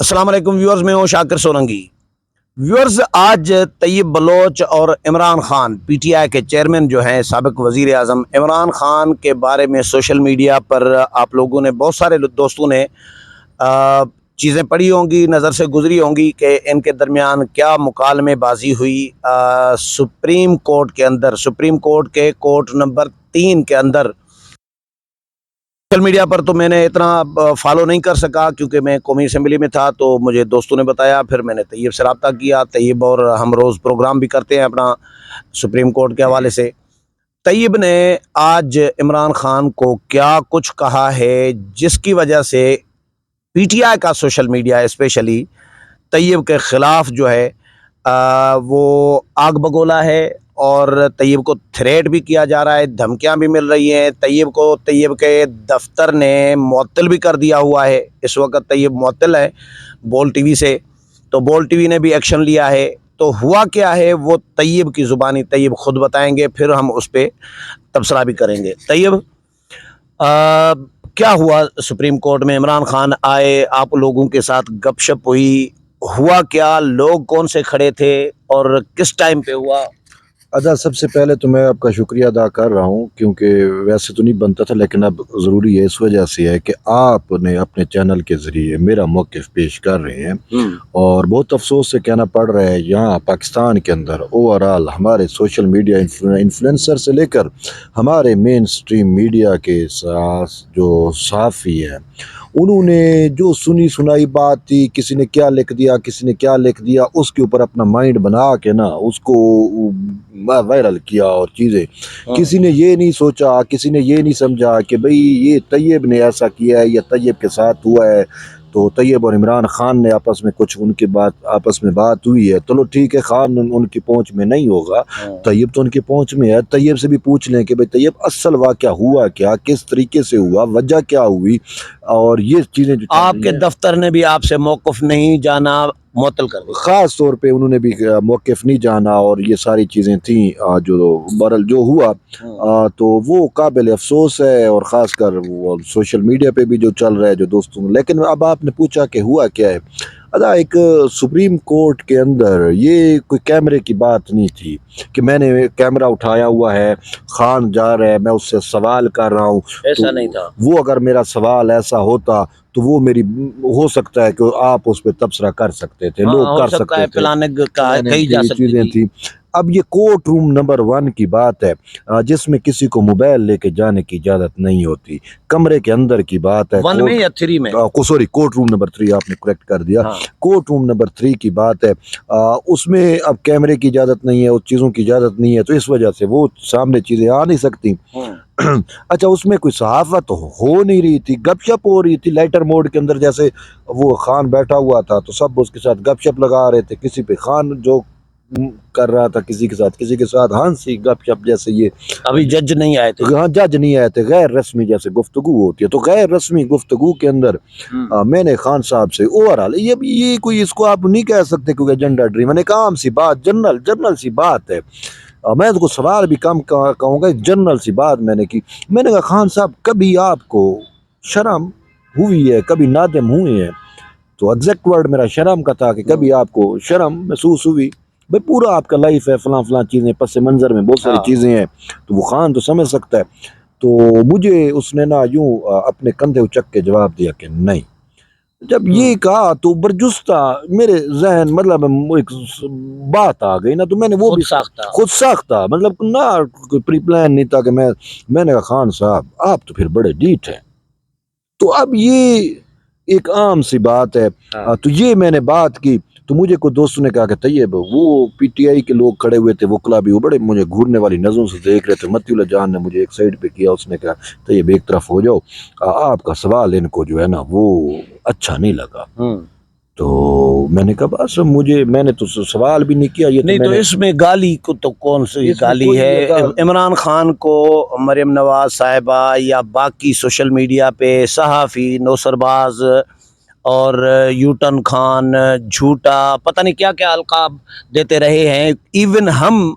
السلام علیکم ویورز، میں ہوں شاکر سولنگی۔ ویورز، آج طیب بلوچ اور Imran Khan P T I کے چیئرمین جو ہیں سابق وزیر اعظم عمران خان کے بارے میں سوشل میڈیا پر آپ لوگوں نے، بہت سارے دوستوں نے چیزیں پڑھی ہوں گی، نظر سے گزری ہوں گی کہ ان کے درمیان کیا مکالمے بازی ہوئی سپریم کورٹ کے اندر، سپریم کورٹ کے کورٹ نمبر 3 کے اندر۔ سوشل میڈیا پر تو میں نے اتنا فالو نہیں کر سکا کیونکہ میں قومی اسمبلی میں تھا، تو مجھے دوستوں نے بتایا، پھر میں نے طیب سے رابطہ کیا۔ طیب اور ہم روز پروگرام بھی کرتے ہیں اپنا سپریم کورٹ کے حوالے سے۔ طیب نے آج عمران خان کو کیا کچھ کہا ہے جس کی وجہ سے پی ٹی آئی کا سوشل میڈیا اسپیشلی طیب کے خلاف جو ہے وہ آگ بگولا ہے، اور طیب کو تھریٹ بھی کیا جا رہا ہے، دھمکیاں بھی مل رہی ہیں طیب کو۔ طیب کے دفتر نے معطل بھی کر دیا ہوا ہے، اس وقت طیب معطل ہے بول ٹی وی سے، تو بول ٹی وی نے بھی ایکشن لیا ہے۔ تو ہوا کیا ہے وہ طیب کی زبانی طیب خود بتائیں گے، پھر ہم اس پہ تبصرہ بھی کریں گے۔ طیب، کیا ہوا سپریم کورٹ میں؟ عمران خان آئے، آپ لوگوں کے ساتھ گپ شپ ہوئی، ہوا کیا؟ لوگ کون سے کھڑے تھے اور کس ٹائم پہ ہوا؟ سب سے پہلے تو میں آپ کا شکریہ ادا کر رہا ہوں، کیونکہ ویسے تو نہیں بنتا تھا لیکن اب ضروری ہے، اس وجہ سے ہے کہ آپ نے اپنے چینل کے ذریعے میرا موقف پیش کر رہے ہیں۔ اور بہت افسوس سے کہنا پڑ رہا ہے، یہاں پاکستان کے اندر اوورال ہمارے سوشل میڈیا انفلوئنسر سے لے کر ہمارے مین سٹریم میڈیا کے ساتھ جو صحافی ہیں، انہوں نے جو سنی سنائی بات تھی، کسی نے کیا لکھ دیا، کسی نے کیا لکھ دیا، اس کے اوپر اپنا مائنڈ بنا کے نا اس کو وائرل کیا، اور چیزیں کسی نے یہ نہیں سوچا، کسی نے یہ نہیں سمجھا کہ بھئی یہ طیب نے ایسا کیا ہے یا طیب کے ساتھ ہوا ہے۔ تو طیب اور عمران خان نے آپس میں کچھ ان کی آپس میں بات ہوئی ہے، چلو ٹھیک ہے، خان ان کی پہنچ میں نہیں ہوگا، طیب تو ان کی پہنچ میں ہے۔ طیب سے بھی پوچھ لیں کہ بھئی طیب اصل واقعہ ہوا کیا، کس طریقے سے ہوا، وجہ کیا ہوئی، اور یہ چیزیں جو آپ کے دفتر نے بھی آپ سے موقف نہیں جانا، معطل کر دیا؟ خاص طور پہ انہوں نے بھی موقف نہیں جانا، اور یہ ساری چیزیں تھیں جو برل جو ہوا، تو وہ قابل افسوس ہے، اور خاص کر وہ سوشل میڈیا پہ بھی جو چل رہا ہے جو دوستوں۔ لیکن اب آپ نے پوچھا کہ ہوا کیا ہے، ایک سپریم کورٹ کے اندر یہ کوئی کیمرے کی بات نہیں تھی کہ میں نے کیمرہ اٹھایا ہوا ہے، خان جا رہا ہے، میں اس سے سوال کر رہا ہوں، ایسا نہیں تھا۔ وہ اگر میرا سوال ایسا ہوتا تو وہ میری ہو سکتا ہے کہ آپ اس پہ تبصرہ کر سکتے تھے، لوگ کر سکتے تھے، کہی جا سکتی چیزیں تھیں۔ اب یہ کورٹ روم نمبر 1 کی بات ہے، جس میں کسی کو موبائل لے کے جانے کی اجازت نہیں ہوتی، کمرے کے اندر کی بات ہے۔ 1 میں یا 3 میں؟ سوری، کورٹ روم نمبر 3، آپ نے کریکٹ کر دیا، کورٹ روم نمبر 3 کی بات ہے۔ اس میں اب کیمرے کی اجازت نہیں ہے، اس چیزوں کی اجازت نہیں ہے، تو اس وجہ سے وہ سامنے چیزیں آ نہیں سکتی۔ اچھا، اس میں کوئی صحافت ہو نہیں رہی تھی، گپ شپ ہو رہی تھی لائٹر موڈ کے اندر، جیسے وہ خان بیٹھا ہوا تھا تو سب اس کے ساتھ گپ شپ لگا رہے تھے، کسی پہ خان جو کر رہا تھا، کسی کے ساتھ ہنسی گپ شپ، جیسے یہ ابھی جج نہیں آئے تھے۔ ہاں، جج نہیں آئے تھے، غیر رسمی جیسے گفتگو ہوتی ہے، تو غیر رسمی گفتگو کے اندر میں نے خان صاحب سے اوورال یہ کوئی، اس کو آپ نہیں کہہ سکتے کیونکہ جنڈر ڈریون، ایک عام سی بات، جنرل سی بات ہے۔ میں تو سوال بھی کم کہوں گا، جنرل سی بات میں نے کی۔ میں نے کہا خان صاحب، کبھی آپ کو شرم ہوئی ہے، کبھی نادم ہوئے ہیں؟ تو ایگزیکٹ ورڈ میرا شرم کا تھا کہ کبھی آپ کو شرم محسوس ہوئی؟ بھئی پورا آپ کا لائف ہے، فلاں چیزیں، پس منظر میں بہت ساری چیزیں ہیں، تو وہ خان تو سمجھ سکتا ہے۔ تو مجھے اس نے نا یوں اپنے کندھے اچک کے جواب دیا کہ نہیں۔ جب یہ کہا تو برجستہ میرے ذہن مطلب ایک بات آ گئی نا، تو میں نے وہ بھی خود ساختہ، مطلب نہ پری پلان نہیں تھا کہ میں نے کہا خان صاحب، آپ تو پھر بڑے ڈیٹ ہیں۔ تو اب یہ ایک عام سی بات ہے، تو یہ میں نے بات کی، تو مجھے کوئی دوستوں نے کہا کہ طیب، وہ پی ٹی آئی کے لوگ کھڑے ہوئے تھے، وکلا بھی، وہ بڑے مجھے گھورنے والی نظروں سے دیکھ رہے تھے۔ متی اللہ جان نے مجھے ایک سائڈ پہ کیا، اس نے کہا طیب ایک طرف ہو جاؤ، آپ کا سوال ان کو جو ہے نا وہ اچھا نہیں لگا۔ تو میں نے کہا بس میں نے تو سوال بھی نہیں کیا، یہ نہیں تو اس میں گالی کو تو کون سی گالی ہے؟ عمران خان کو مریم نواز صاحبہ یا باقی سوشل میڈیا پہ صحافی نوسر باز اور یوٹن خان، جھوٹا، پتہ نہیں کیا کیا القاب دیتے رہے ہیں۔ ایون ہم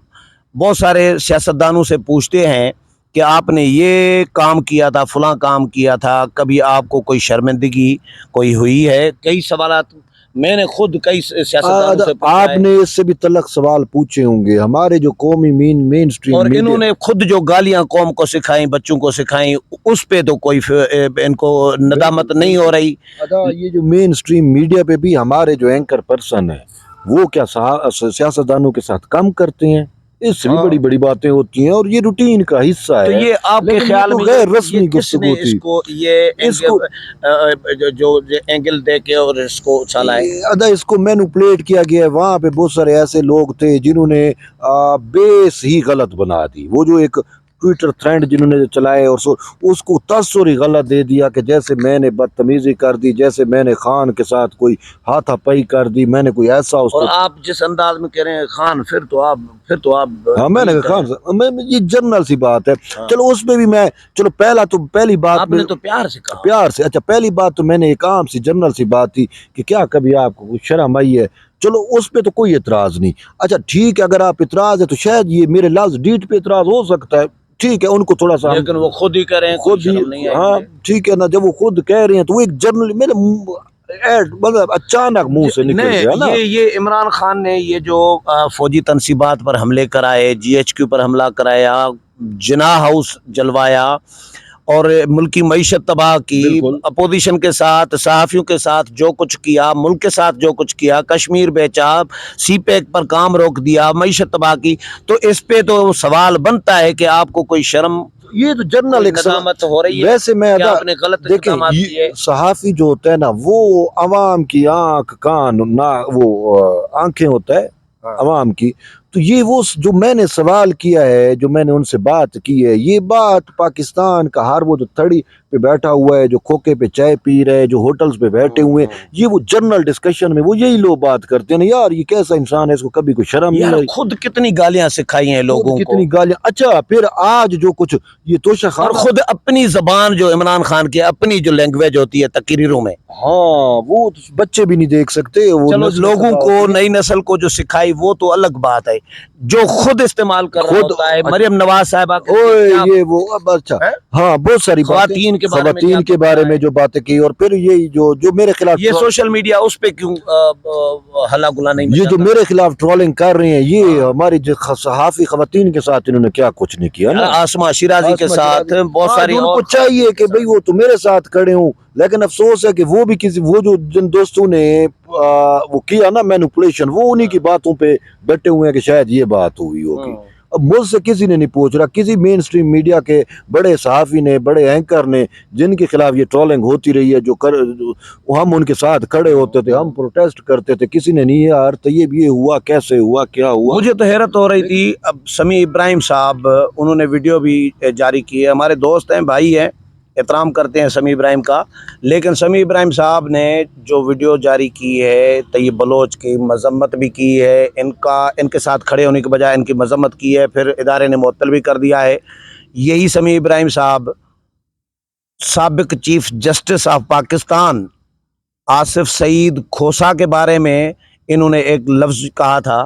بہت سارے سیاستدانوں سے پوچھتے ہیں کہ آپ نے یہ کام کیا تھا، فلاں کام کیا تھا، کبھی آپ کو کوئی شرمندگی کوئی ہوئی ہے؟ کئی سوالات میں نے خود کئی سیاستدانوں سے پوچھا آپ ہے، نے اس سے بھی تلخ سوال پوچھے ہوں گے، ہمارے جو قومی مین سٹریم اور انہوں نے خود جو گالیاں قوم کو سکھائیں، بچوں کو سکھائیں، اس پہ تو کوئی ان کو ندامت نہیں ہو رہی. یہ جو مین سٹریم میڈیا پہ بھی ہمارے جو اینکر پرسن ہیں وہ کیا سیاستدانوں کے ساتھ کم کرتے ہیں؟ اس سے بھی ہاں. بڑی بڑی باتیں ہوتی ہیں اور یہ روٹین کا حصہ تو ہے. یہ آپ کے لیکن خیال تو میں غیر یہ رسمی کس نے گفتگو اس تھی. کو یہ اس کو جو اینگل دے کے اور اس کو اچھالا ہے؟ اس کو مینوپلیٹ کیا گیا ہے. وہاں پہ بہت سارے ایسے لوگ تھے جنہوں نے بیس ہی غلط بنا دی. وہ جو ایک ٹویٹر تھریڈ جنہوں نے چلائے اور اس کو تصور ہی غلط دے دیا کہ جیسے میں نے بدتمیزی کر دی، جیسے میں نے خان کے ساتھ کوئی ہاتھا پائی کر دی، میں نے کوئی ایسا اس اور کو. آپ جس انداز میں کہہ رہے ہیں خان، پھر تو آپ ہاں میں نے کہا خان یہ جنرل سی بات ہے. چلو اس میں بھی میں چلو پہلی بات آپ نے تو پیار سے کہا. پیار سے. اچھا پہلی بات تو میں نے ایک عام سی جنرل سی بات تھی کہ کیا کبھی آپ کو کوئی شرم آئی ہے؟ چلو اس پہ تو کوئی اعتراض نہیں. اچھا ٹھیک ہے اگر آپ اعتراض ہے تو شاید یہ میرے لفظ ڈیٹ پہ اعتراض ہو سکتا ہے، ٹھیک ہے ان کو تھوڑا سا لیکن وہ خود ہی کریں، خود ہی. شرم نہیں آئے ہاں گی. ٹھیک ہے نا، جب وہ خود کہہ رہے ہیں تو وہ ایک جنرل میرے مطلب اچانک منہ سے نکل گیا نا. یہ عمران خان نے یہ جو فوجی تنصیبات پر حملے کرائے، جی ایچ کیو پر حملہ کرایا، جناح ہاؤس جلوایا اور ملکی معیشت تباہ کی، اپوزیشن کے ساتھ، صحافیوں کے ساتھ جو کچھ کیا، ملک کے ساتھ جو کچھ کیا، کشمیر بیچا، سی پیک پر کام روک دیا، معیشت تباہ کی، تو اس پہ تو سوال بنتا ہے کہ آپ کو کوئی شرم، یہ تو جنرل ایک ندامت ہو رہی ہے ویسے میں کہ آپ نے غلط دیکھیں اقدامات کیے. صحافی جو ہوتا ہے نا وہ عوام کی آنکھ کان نہ وہ آنکھیں ہوتا ہے عوام کی. تو یہ وہ جو میں نے سوال کیا ہے، جو میں نے ان سے بات کی ہے، یہ بات پاکستان کا ہر وہ جو تھڑی پہ بیٹھا ہوا ہے، جو کھوکے پہ چائے پی رہے، جو ہوٹلز پہ بیٹھے ہوئے ہیں، یہ وہ جنرل ڈسکشن میں وہ یہی لوگ بات کرتے ہیں نا یار یہ کیسا انسان ہے، اس کو کبھی کوئی شرم نہیں آئی. خود کتنی گالیاں سکھائی ہیں لوگوں کو، کتنی گالیاں. اچھا پھر آج جو کچھ یہ توشہ اور خان خود اپنی زبان جو عمران خان کی اپنی جو لینگویج ہوتی ہے تقریروں میں، ہاں وہ بچے بھی نہیں دیکھ سکتے. وہ چلو لوگوں کو، نئی نسل کو جو سکھائی وہ تو الگ بات ہے، جو خود استعمال کر رہا ہوتا ہے. مریم نواز صاحبہ یہ وہ اب اچھا ہاں بہت ساری خواتین کے بارے میں جو باتیں کی، اور پھر یہ جو میرے خلاف یہ سوشل میڈیا اس پہ کیوں ہلا گلا نہیں یہ جو مچاتا؟ میرے خلاف ٹرولنگ کر رہے ہیں یہ ہماری جو صحافی خواتین کے ساتھ انہوں نے کیا کچھ نہیں کیا نا. آسما شیرازی کے ساتھ بہت ساری ان کو چاہیے کہ بھئی وہ تو میرے ساتھ کھڑے ہوں، لیکن افسوس ہے کہ وہ بھی وہ جو جن دوستوں نے وہ کیا نا مینوپولیشن، وہ انہی کی باتوں پہ بیٹھے ہوئے ہیں کہ شاید یہ بات ہوئی ہوگی. اب مجھ سے کسی نے نہیں پوچھ رہا، کسی مین سٹریم میڈیا کے بڑے صحافی نے، بڑے اینکر نے، جن کے خلاف یہ ٹرولنگ ہوتی رہی ہے، ہم ان کے ساتھ کھڑے ہوتے تھے، ہم پروٹیسٹ کرتے تھے، کسی نے نہیں یار طیب یہ ہوا کیسے ہوا کیا ہوا. مجھے تو حیرت ہو رہی تھی. اب سمیع ابراہیم صاحب انہوں نے ویڈیو بھی جاری کی ہے، ہمارے دوست ہیں، بھائی ہیں، احترام کرتے ہیں سمیع ابراہیم کا، لیکن سمیع ابراہیم صاحب نے جو ویڈیو جاری کی ہے طیب بلوچ کی مذمت بھی کی ہے، ان کے ساتھ کھڑے ہونے کے بجائے ان کی مذمت کی ہے، پھر ادارے نے معطل بھی کر دیا ہے. یہی سمیع ابراہیم صاحب سابق chief justice of Pakistan Asif Saeed Khosa کے بارے میں انہوں نے ایک لفظ کہا تھا،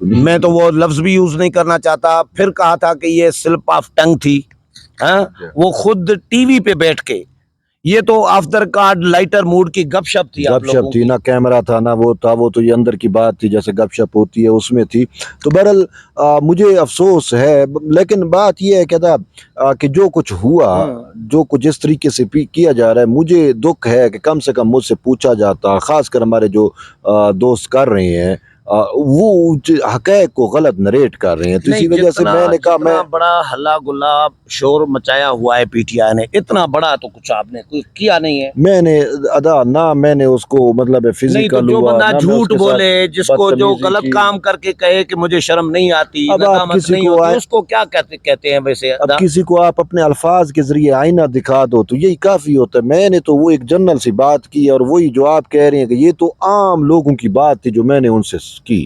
میں تو وہ لفظ بھی یوز نہیں کرنا چاہتا، پھر کہا تھا کہ یہ سلپ آف ٹنگ تھی. وہ خود ٹی وی پہ بیٹھ کے، یہ تو آفٹر کارڈ لائٹر موڈ کی گپ شپ تھی، گپ شپ تھی، نہ کیمرہ تھا نہ وہ تھا، وہ تو یہ اندر کی بات تھی جیسے گپ شپ ہوتی ہے اس میں تھی. تو بہرحال مجھے افسوس ہے، لیکن بات یہ ہے کہ جو کچھ ہوا، جو کچھ جس طریقے سے کیا جا رہا ہے، مجھے دکھ ہے کہ کم سے کم مجھ سے پوچھا جاتا، خاص کر ہمارے جو دوست کر رہے ہیں وہ حقائق کو غلط نریٹ کر رہے ہیں. تو اسی وجہ سے میں نے کہا میں بڑا ہلا گلاب شور مچایا ہوا ہے پی ٹی آئی نے، اتنا بڑا تو کچھ آپ نے کوئی کیا نہیں ہے. میں نے نہ میں نے اس کو مطلب فزیکل جو بندہ جھوٹ بولے، جس کو جو غلط کام کر کے کہے کہ مجھے شرم نہیں آتی، ندامت نہیں ہوتی، اس کو کیا کہتے ہیں ویسے؟ اب کسی کو آپ اپنے الفاظ کے ذریعے آئینہ دکھا دو تو یہی کافی ہوتا ہے. میں نے تو وہ ایک جنرل سی بات کی، اور وہی جو آپ کہہ رہے ہیں کہ یہ تو عام لوگوں کی بات تھی جو میں نے ان سے کی،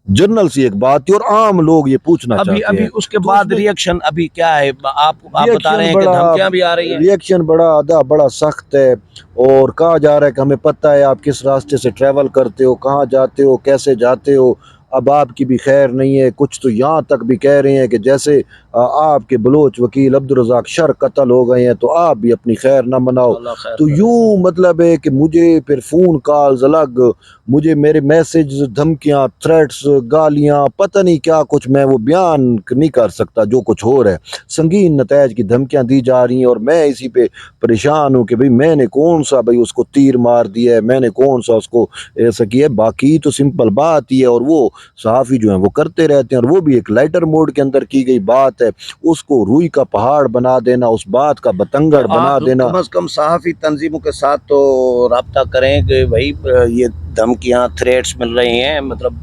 جنرل سی ایک بات تھی اور عام لوگ یہ پوچھنا چاہتے ہیں. ابھی اس کے بعد ریئیکشن ابھی کیا ہے؟ آپ بتا رہے ہیں کہ دھمکیاں بھی آ رہی ہیں. ریئیکشن بڑا سخت ہے، اور کہا جا رہا ہے کہ ہمیں پتہ ہے آپ کس راستے سے ٹریول کرتے ہو، کہاں جاتے ہو، کیسے جاتے ہو، اب آپ کی بھی خیر نہیں ہے. کچھ تو یہاں تک بھی کہہ رہے ہیں کہ جیسے آپ کے بلوچ وکیل عبدالرزاق شر قتل ہو گئے ہیں تو آپ بھی اپنی خیر نہ مناؤ. تو یوں مطلب ہے کہ مجھے پھر فون کالز الگ, مجھے میرے میسج, دھمکیاں, تھریٹس, گالیاں, پتہ نہیں کیا کچھ, میں وہ بیان نہیں کر سکتا جو کچھ ہو رہا ہے. سنگین نتائج کی دھمکیاں دی جا رہی ہیں اور میں اسی پہ پریشان ہوں کہ بھئی میں نے کون سا بھئی اس کو تیر مار دیا ہے, میں نے کون سا اس کو ایسا کیا ہے. باقی تو سمپل بات ہی ہے, اور وہ صحافی جو ہیں وہ کرتے رہتے ہیں, اور وہ بھی ایک لائٹر موڈ کے اندر کی گئی بات ہے. اس کو روئی کا پہاڑ بنا دینا, اس بات کا بتنگڑ بنا دینا. کم از کم صحافی تنظیموں کے ساتھ تو رابطہ کریں کہ بھائی یہ دھمکیاں تھریٹس مل رہی ہیں, مطلب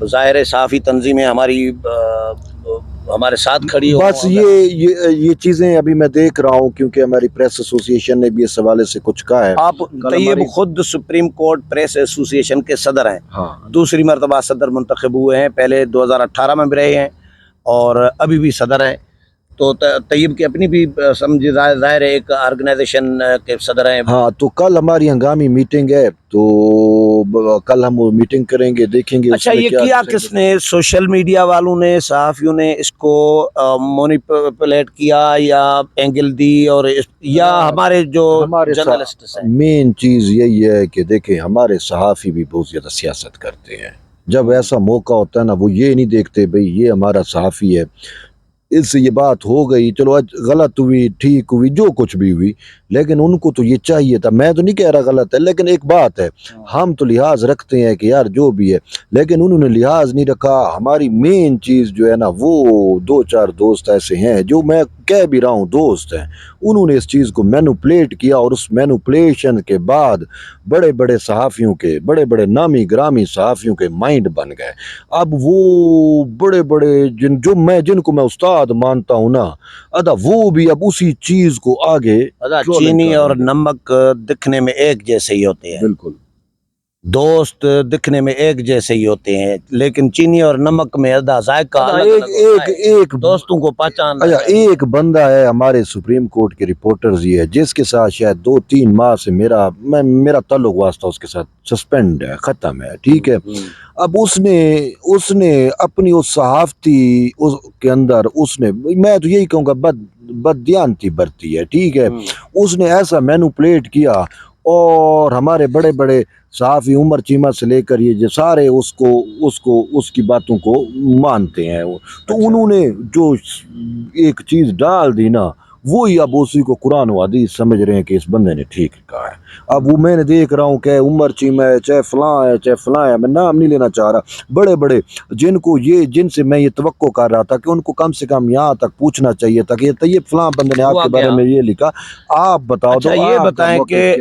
ظاہر صحافی تنظیمیں ہمارے ساتھ کھڑی ہوں. بس یہ چیزیں ابھی میں دیکھ رہا ہوں, کیونکہ ہماری پریس ایسوسی ایشن نے بھی اس حوالے سے کچھ کہا ہے. آپ طیب خود سپریم کورٹ پریس ایسوسی ایشن کے صدر ہیں, دوسری مرتبہ صدر منتخب ہوئے ہیں, پہلے 2018 میں بھی رہے ہیں اور ابھی بھی صدر ہیں. تو طیب کی اپنی بھی سمجھ ظاہر ہے ایک آرگنائزیشن کے صدر ہیں. ہاں, تو کل ہماری ہنگامی میٹنگ ہے, تو کل ہم وہ میٹنگ کریں گے, دیکھیں گے. اچھا, یہ کیا کس نے, سوشل میڈیا والوں نے, صحافیوں نے اس کو مونیپولیٹ کیا یا اینگل دی, اور یا ہمارے جو جرنلسٹ ہیں؟ مین چیز یہی ہے کہ دیکھیں ہمارے صحافی بھی بہت زیادہ سیاست کرتے ہیں. جب ایسا موقع ہوتا ہے نا, وہ یہ نہیں دیکھتے بھئی یہ ہمارا صحافی ہے, اس سے یہ بات ہو گئی, چلو غلط ہوئی, ٹھیک ہوئی, جو کچھ بھی ہوئی, لیکن ان کو تو یہ چاہیے تھا. میں تو نہیں کہہ رہا غلط ہے, لیکن ایک بات ہے, ہم تو لحاظ رکھتے ہیں کہ یار جو بھی ہے, لیکن انہوں نے لحاظ نہیں رکھا. ہماری مین چیز جو ہے نا, وہ 2-4 دوست ایسے ہیں جو میں کہہ بھی رہا ہوں دوست ہیں, انہوں نے اس چیز کو مینوپلیٹ کیا, اور اس مینوپلیشن کے بعد بڑے بڑے صحافیوں کے, بڑے بڑے نامی گرامی صحافیوں کے مائنڈ بن گئے. اب وہ بڑے بڑے جن کو میں استاد مانتا ہوں نا, وہ بھی اب اسی چیز کو آگے. چینی اور نمک دکھنے میں ایک جیسے ہی ہوتے ہیں, بالکل دوست دکھنے میں ایک جیسے ہی ہوتے ہیں, لیکن چینی اور نمک میں ذائقہ ایک دوستوں کو پہچان. ایک بندہ ہے ہمارے سپریم کورٹ کے رپورٹرز یہ ہے, جس کے ساتھ شاید 2-3 ماہ سے میرا تعلق واسطہ اس کے ساتھ سسپینڈ ہے, ختم ہے, ٹھیک ہے. اب اس نے اپنی اس صحافتی کے اندر اس نے, میں تو یہی کہوں گا, بددیانتی برتی ہے, ٹھیک ہے. اس نے ایسا مینوپلیٹ کیا, اور ہمارے بڑے بڑے صحافی عمر چیمہ سے لے کر یہ سارے اس کی باتوں کو مانتے ہیں. تو انہوں نے جو ایک چیز ڈال دی نا, وہی اب اسی کو قرآن و حدیث سمجھ رہے ہیں کہ اس بندے نے ٹھیک کہا ہے. اب وہ میں نے دیکھ رہا ہوں کہ عمر چیمہ ہے, چاہے فلاں ہے, میں نام نہیں لینا چاہ رہا, بڑے بڑے جن سے میں یہ توقع کر رہا تھا کہ ان کو کم سے کم یہاں تک پوچھنا چاہیے تھا کہ یہ طیب فلاں بندے نے آپ کے بارے میں یہ لکھا, آپ بتاؤ. اچھا, یہ بتائیں کہ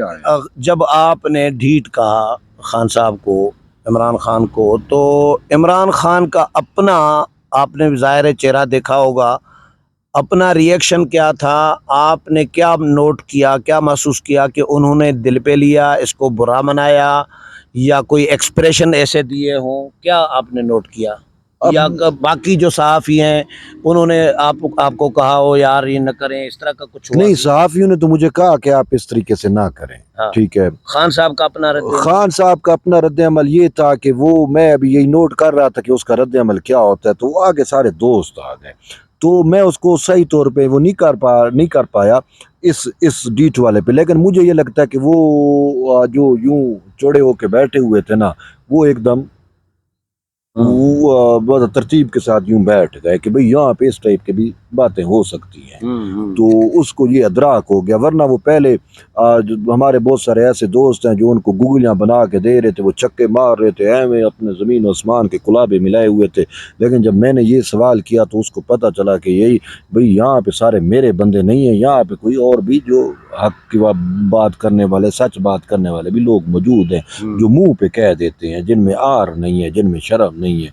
جب آپ نے ڈھیٹ کہا خان صاحب کو, عمران خان کو, تو عمران خان کا اپنا, آپ نے ظاہر چہرہ دیکھا ہوگا, اپنا ریئیکشن کیا تھا؟ آپ نے کیا نوٹ کیا, کیا محسوس کیا کہ انہوں نے دل پہ لیا, اس کو برا منایا, یا کوئی ایکسپریشن ایسے دیے ہوں, کیا آپ نے نوٹ کیا؟ یا باقی جو صحافی ہیں انہوں نے آپ کو کہا ہو یار یہ نہ کریں, اس طرح کا کچھ ہوا؟ نہیں, صحافیوں نے تو مجھے کہا کہ آپ اس طریقے سے نہ کریں, ٹھیک ہے. خان صاحب کا اپنا رد عمل یہ تھا کہ میں ابھی یہی نوٹ کر رہا تھا کہ اس کا رد عمل کیا ہوتا ہے, تو آگے سارے دوست آ گئے, تو میں اس کو صحیح طور پہ وہ نہیں کر پایا اس ڈیٹ والے پہ. لیکن مجھے یہ لگتا ہے کہ وہ جو یوں چوڑے ہو کے بیٹھے ہوئے تھے نا, وہ ایک دم وہ بہت ترتیب کے ساتھ یوں بیٹھ گئے کہ بھئی یہاں پہ اس ٹائپ کی بھی باتیں ہو سکتی ہیں. تو اس کو یہ ادراک ہو گیا, ورنہ وہ پہلے ہمارے بہت سارے ایسے دوست ہیں جو ان کو گوگلیاں بنا کے دے رہے تھے, وہ چکے مار رہے تھے, ایویں اپنے زمین و آسمان کے کلابے ملائے ہوئے تھے. لیکن جب میں نے یہ سوال کیا تو اس کو پتہ چلا کہ یہی بھئی یہاں پہ سارے میرے بندے نہیں ہیں, یہاں پہ کوئی اور بھی جو حق کی بات کرنے والے, سچ بات کرنے والے بھی لوگ موجود ہیں, جو منہ پہ کہہ دیتے ہیں, جن میں آر نہیں ہے, جن میں شرم نہیں ہے,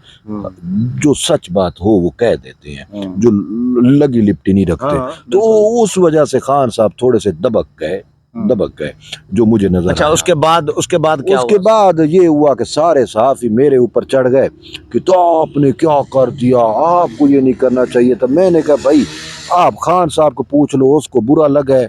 جو سچ بات ہو وہ کہہ دیتے ہیں, جو لگی لپٹی نہیں رکھتے. تو اس وجہ سے خان صاحب تھوڑے سے دبک گئے جو مجھے نظر. اچھا, اس کے بعد یہ ہوا کہ سارے صحافی میرے اوپر چڑھ گئے کہ تو آپ نے کیا کر دیا, آپ کو یہ نہیں کرنا چاہیے تھا. میں نے کہا بھائی آپ خان صاحب کو پوچھ لو, اس کو برا لگا ہے,